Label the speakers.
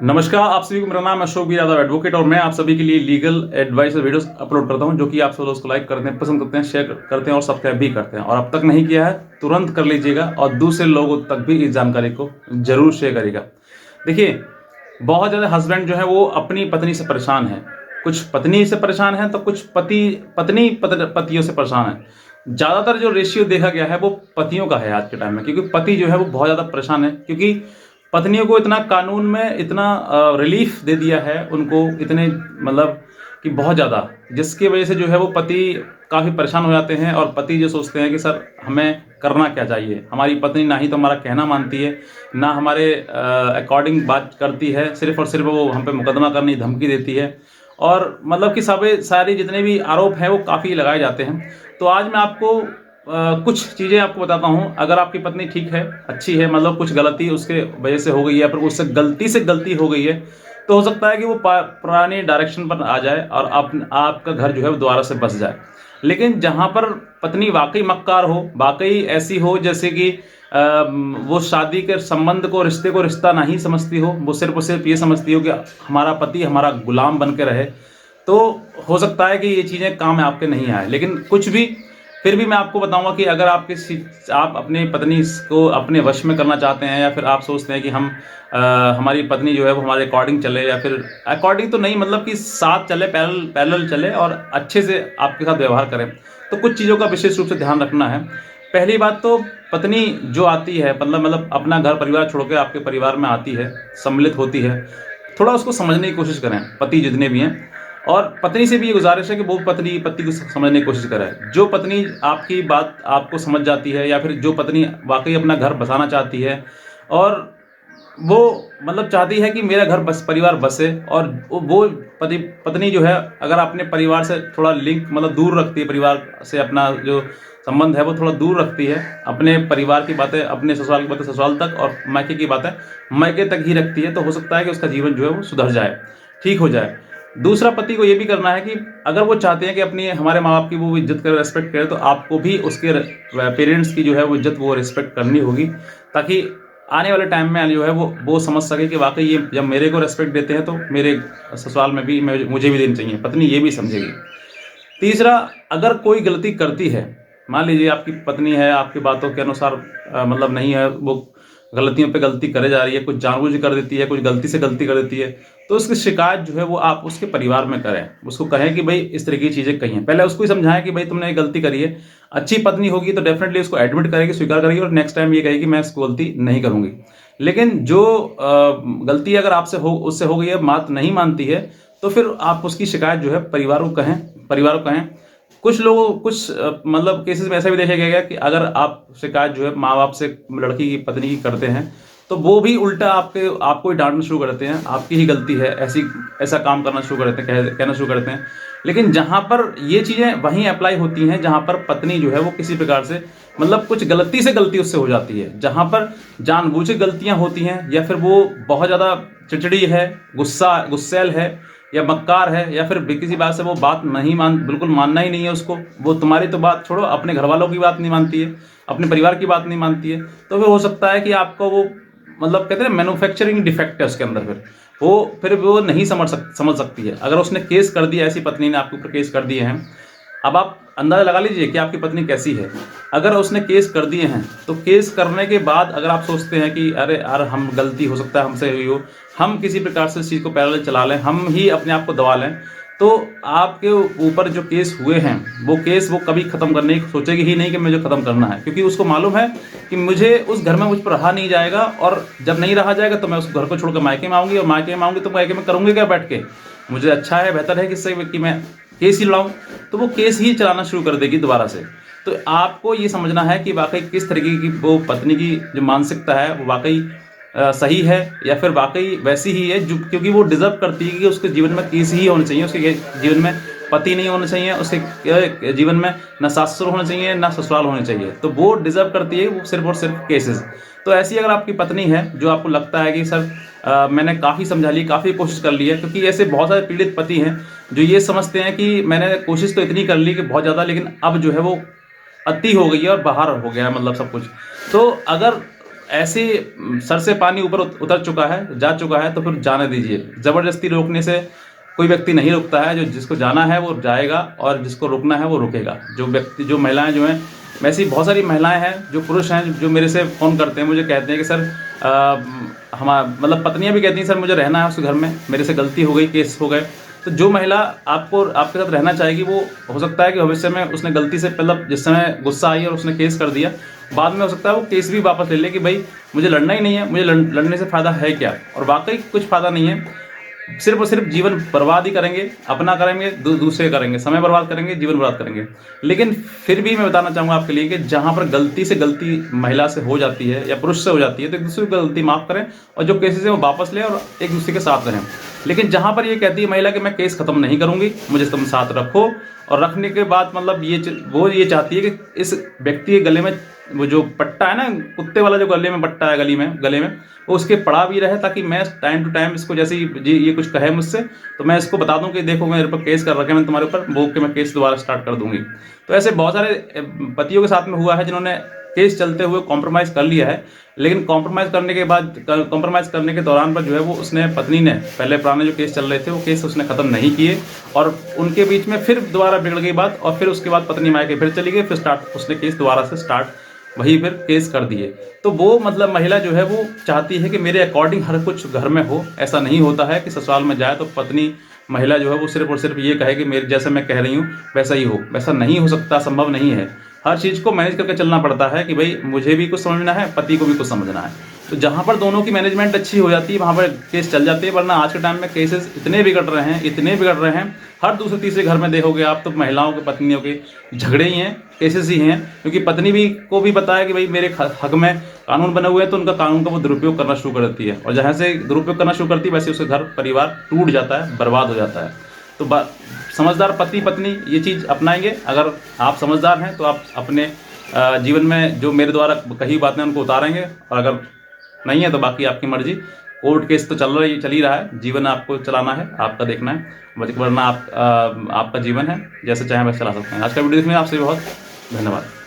Speaker 1: नमस्कार, आप सभी को मेरा नाम अशोक बी यादव एडवोकेट और मैं आप सभी के लिए लीगल एडवाइस और वीडियोस अपलोड करता हूं जो कि आप सब उसको लाइक करते हैं, पसंद करते हैं, शेयर करते हैं और सब्सक्राइब भी करते हैं। और अब तक नहीं किया है तुरंत कर लीजिएगा और दूसरे लोगों तक भी इस जानकारी को जरूर शेयर करिएगा। देखिए, बहुत ज़्यादा हस्बैंड जो है वो अपनी पत्नी से परेशान है, कुछ पत्नी से परेशान है तो कुछ पतियों से परेशान है। ज़्यादातर जो रेशियो देखा गया है वो पतियों का है आज के टाइम में, क्योंकि पति जो है वो बहुत ज़्यादा परेशान है, क्योंकि पत्नियों को इतना कानून में इतना रिलीफ दे दिया है उनको, इतने मतलब कि बहुत ज़्यादा, जिसकी वजह से जो है वो पति काफ़ी परेशान हो जाते हैं। और पति जो सोचते हैं कि सर हमें करना क्या चाहिए, हमारी पत्नी ना ही तो हमारा कहना मानती है, ना हमारे अकॉर्डिंग बात करती है, सिर्फ और सिर्फ वो हम पे मुकदमा करने की धमकी देती है। और मतलब कि सारी जितने भी आरोप हैं वो काफ़ी लगाए जाते हैं। तो आज मैं आपको कुछ चीज़ें आपको बताता हूँ। अगर आपकी पत्नी ठीक है, अच्छी है, मतलब कुछ गलती उसके वजह से हो गई है, फिर उससे गलती हो गई है, तो हो सकता है कि वो पुरानी डायरेक्शन पर आ जाए और आपका घर जो है वो दोबारा से बस जाए। लेकिन जहाँ पर पत्नी वाकई मक्कार हो, वाकई ऐसी हो जैसे कि वो शादी के संबंध को, रिश्ते को रिश्ता नहीं समझती हो, वो सिर्फ ये समझती हो कि हमारा पति हमारा गुलाम बन के रहे, तो हो सकता है कि ये चीज़ें काम में आपके नहीं आए। लेकिन कुछ भी, फिर भी मैं आपको बताऊंगा कि अगर आप अपनी पत्नी को अपने वश में करना चाहते हैं, या फिर आप सोचते हैं कि हमारी पत्नी जो है वो हमारे अकॉर्डिंग चले, या फिर अकॉर्डिंग तो नहीं, मतलब कि साथ चले, पैरेलल चले और अच्छे से आपके साथ व्यवहार करें, तो कुछ चीज़ों का विशेष रूप से ध्यान रखना है। पहली बात तो, पत्नी जो आती है, मतलब अपना घर परिवार छोड़ के आपके परिवार में आती है, सम्मिलित होती है, थोड़ा उसको समझने की कोशिश करें, पति जितने भी हैं। और पत्नी से भी ये गुजारिश है कि वो पति को समझने की कोशिश करे। जो पत्नी आपकी बात आपको समझ जाती है, या फिर जो पत्नी वाकई अपना घर बसाना चाहती है, और वो मतलब चाहती है कि मेरा घर बस परिवार बसे, और वो पत्नी जो है अगर अपने परिवार से थोड़ा लिंक, मतलब दूर रखती है, परिवार से अपना जो संबंध है वो थोड़ा दूर रखती है, अपने परिवार की बातें, अपने ससुराल की बातें ससुराल तक, और मायके की बातें मायके तक ही रखती है, तो हो सकता है कि उसका जीवन जो है वो सुधर जाए, ठीक हो जाए। दूसरा, पति को ये भी करना है कि अगर वो चाहते हैं कि अपनी हमारे माँ बाप की वो इज्जत करे, रेस्पेक्ट करे, तो आपको भी उसके पेरेंट्स की जो है वो इज्जत, वो रिस्पेक्ट करनी होगी, ताकि आने वाले टाइम में जो है वो समझ सके कि वाकई ये जब मेरे को रेस्पेक्ट देते हैं तो मेरे ससुराल में भी मुझे भी देनी चाहिए, पत्नी ये भी समझेगी। तीसरा, अगर कोई गलती करती है, मान लीजिए आपकी पत्नी है, आपकी बातों के अनुसार मतलब नहीं है, वो गलतियों पे गलती करे जा रही है, कुछ जानबूझ के कर देती है, कुछ गलती से गलती कर देती है, तो उसकी शिकायत जो है वो आप उसके परिवार में करें। उसको कहें कि भाई इस तरह की चीज़ें कही हैं, पहले उसको ही समझाएं कि भाई तुमने ये गलती करी है। अच्छी पत्नी होगी तो डेफिनेटली उसको एडमिट करेगी, स्वीकार करेगी, और नेक्स्ट टाइम ये कहेगी मैं इसको गलती नहीं करूंगी। लेकिन जो गलती अगर आपसे उससे हो गई है, बात नहीं मानती है, तो फिर आप उसकी शिकायत जो है परिवार को कहें। कुछ मतलब केसेस में ऐसा भी देखा गया है कि अगर आप शिकायत जो है माँ बाप से लड़की की पत्नी की करते हैं, तो वो भी उल्टा आपको ही डांटना शुरू कर देते हैं, आपकी ही गलती है, ऐसा काम करना शुरू कर देते हैं, कहना शुरू कर देते हैं। लेकिन जहां पर ये चीज़ें वहीं अप्लाई होती हैं जहां पर पत्नी जो है वो किसी प्रकार से, मतलब कुछ गलती उससे हो जाती है, जहां पर जानबूझ के गलतियां होती हैं, या फिर वो बहुत ज़्यादा चिड़चिड़ी है, गुस्सैल है, या मक्कार है, या फिर किसी बात से वो बात नहीं बिल्कुल मानना ही नहीं है उसको, वो तुम्हारी तो बात छोड़ो, अपने घर वालों की बात नहीं मानती है, अपने परिवार की बात नहीं मानती है, तो फिर हो सकता है कि आपको वो, मतलब कहते हैं मैन्युफैक्चरिंग डिफेक्ट है उसके अंदर, फिर वो नहीं समझ सकती है। अगर उसने केस कर दिया, ऐसी पत्नी ने आपके ऊपर केस कर दिए हैं, अब आप अंदाजा लगा लीजिए कि आपकी पत्नी कैसी है। अगर उसने केस कर दिए हैं, तो केस करने के बाद अगर आप सोचते हैं कि अरे यार हम गलती हो सकता है हमसे हुई हो, हम किसी प्रकार से इस चीज़ को पैरेलल चला लें, हम ही अपने आप को दबा लें, तो आपके ऊपर जो केस हुए हैं वो कभी ख़त्म करने की सोचेगी ही नहीं कि मुझे ख़त्म करना है, क्योंकि उसको मालूम है कि मुझे उस घर में मुझ पर रहा नहीं जाएगा, और जब नहीं रहा जाएगा तो मैं उस घर को छोड़कर मायके में आऊँगी, और मायके में आऊँगी तो मायके में करूँगी क्या बैठ के, मुझे अच्छा है, बेहतर है कि मैं केस ही लड़ाऊँ, तो वो केस ही चलाना शुरू कर देगी दोबारा से। तो आपको ये समझना है कि वाकई किस तरीके की वो पत्नी की जो मानसिकता है वो वाकई सही है, या फिर वाकई वैसी ही है जो, क्योंकि वो डिजर्व करती है कि उसके जीवन में केस ही होने चाहिए, उसके जीवन में पति नहीं होने चाहिए, उसके जीवन में ना सास ससुर होने चाहिए, ना ससुराल होने चाहिए, तो वो डिजर्व करती है वो सिर्फ और सिर्फ केसेस। तो ऐसी अगर आपकी पत्नी है जो आपको लगता है कि सर मैंने काफ़ी समझा ली, काफ़ी कोशिश कर ली है, क्योंकि ऐसे बहुत सारे पीड़ित पति हैं जो ये समझते हैं कि मैंने कोशिश तो इतनी कर ली कि बहुत ज़्यादा, लेकिन अब जो है वो अति हो गई है और बाहर हो गया है, मतलब सब कुछ। तो अगर ऐसे सर से पानी ऊपर उतर चुका है, जा चुका है, तो फिर जाने दीजिए। ज़बरदस्ती रोकने से कोई व्यक्ति नहीं रुकता है। जो जिसको जाना है वो जाएगा और जिसको रुकना है वो रुकेगा। जो महिलाएं जो हैं, वैसी बहुत सारी महिलाएं हैं, जो पुरुष हैं, जो मेरे से फ़ोन करते हैं, मुझे कहते हैं कि सर मतलब पत्नियां भी कहती हैं सर मुझे रहना है उस घर में, मेरे से गलती हो गई, केस हो गए। तो जो महिला आपके साथ रहना चाहेगी, वो हो सकता है कि भविष्य में उसने गलती से मतलब जिस समय गुस्सा आई और उसने केस कर दिया, बाद में हो सकता है वो केस भी वापस ले ले कि भाई मुझे लड़ना ही नहीं है, मुझे लड़ने से फ़ायदा है क्या। और वाकई कुछ फ़ायदा नहीं है, सिर्फ और सिर्फ जीवन बर्बाद ही करेंगे, अपना करेंगे, दूसरे करेंगे, समय बर्बाद करेंगे, जीवन बर्बाद करेंगे। लेकिन फिर भी मैं बताना चाहूँगा आपके लिए कि जहाँ पर गलती से गलती महिला से हो जाती है या पुरुष से हो जाती है, तो एक दूसरे को गलती माफ़ करें और जो केसेस है वो वापस लें और एक दूसरे के साथ रहें। लेकिन जहाँ पर ये कहती है महिला कि मैं केस ख़त्म नहीं करूँगी, मुझे तुम साथ रखो, और रखने के बाद मतलब वो ये चाहती है कि इस व्यक्ति के गले में वो जो पट्टा है ना, कुत्ते वाला जो गले में पट्टा है गले में वो उसके पड़ा भी रहे, ताकि मैं टाइम टू टाइम इसको जैसे ये कुछ कहे मुझसे तो मैं इसको बता दूं कि देखो मेरे पर केस कर रखे, मैं तुम्हारे ऊपर बोल के मैं केस दोबारा स्टार्ट कर दूंगी। तो ऐसे बहुत सारे पतियों के साथ में हुआ है जिन्होंने केस चलते हुए कॉम्प्रोमाइज़ कर लिया है, लेकिन कॉम्प्रोमाइज़ करने के दौरान पर जो है वो उसने पत्नी ने पहले पुराने जो केस चल रहे थे वो केस उसने ख़त्म नहीं किए, और उनके बीच में फिर दोबारा बिगड़ गई बात, और फिर उसके बाद पत्नी मायके फिर चली गई, फिर उसने केस दोबारा से स्टार्ट वही फिर केस कर दिए। तो वो मतलब महिला जो है वो चाहती है कि मेरे अकॉर्डिंग हर कुछ घर में हो। ऐसा नहीं होता है कि ससुराल में जाए तो पत्नी महिला जो है वो सिर्फ और सिर्फ ये कहे कि मेरे जैसे मैं कह रही हूँ वैसा ही हो। वैसा नहीं हो सकता, संभव नहीं है। हर चीज़ को मैनेज करके चलना पड़ता है कि भाई मुझे भी कुछ समझना है, पति को भी कुछ समझना है। तो जहाँ पर दोनों की मैनेजमेंट अच्छी हो जाती है वहाँ पर केस चल जाते हैं। वरना आज के टाइम में केसेस इतने बिगड़ रहे हैं, हर दूसरे तीसरे घर में देखोगे आप तो महिलाओं के पत्नियों के झगड़े ही हैं, केसेस ही हैं। क्योंकि पत्नी को भी पता है कि भाई मेरे हक में कानून बने हुए हैं, तो उनका कानून का वो दुरुपयोग करना शुरू कर देती है, और जहाँ से दुरुपयोग करना शुरू करती है वैसे उसके घर परिवार टूट जाता है, बर्बाद हो जाता है। तो समझदार पति पत्नी ये चीज़ अपनाएंगे। अगर आप समझदार हैं तो आप अपने जीवन में जो मेरे द्वारा कही बातें उनको उतारेंगे, और अगर नहीं है तो बाकी आपकी मर्जी। कोर्ट केस तो चल ही रहा है, जीवन आपको चलाना है, आपका देखना है, वरना आपका जीवन है, जैसे चाहे वैसे चला सकते हैं। आज का वीडियो देखने में आपसे बहुत धन्यवाद।